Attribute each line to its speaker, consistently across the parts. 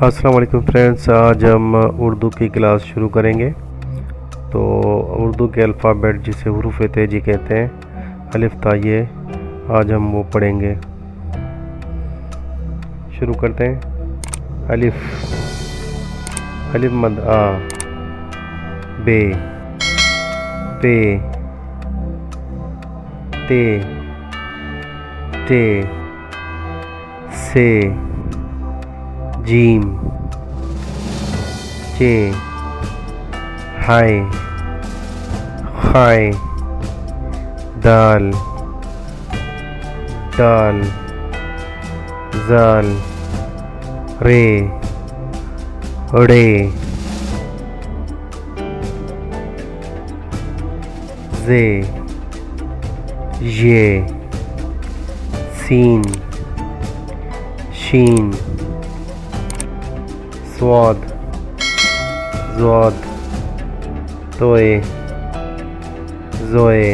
Speaker 1: السلام علیکم فرینڈس، آج ہم اردو کی کلاس شروع کریں گے۔ تو اردو کے الفابیٹ جسے حروف تہجی کہتے ہیں، الف تا یہ، آج ہم وہ پڑھیں گے۔ شروع کرتے ہیں۔ الف، الف مد آ، بے، پے، تے، ٹے، سے، جیم، چے، ہائے، خائے، دال، ڈال، زال، رے، اڑے، زے، یہ، سین، شین، سواد، زواد، توئے، زوئے،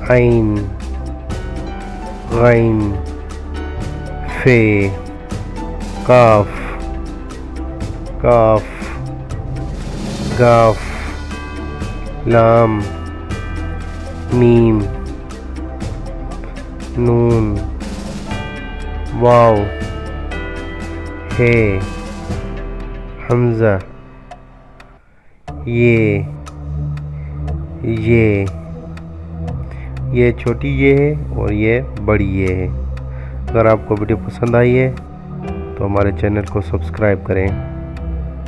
Speaker 1: عین، غین، فے، قاف، کاف، گاف، لام، میم، نون، واو، ہے، حمزہ، یہ چھوٹی یہ ہے اور یہ بڑی یہ ہے۔ اگر آپ کو ویڈیو پسند آئی ہے تو ہمارے چینل کو سبسکرائب کریں۔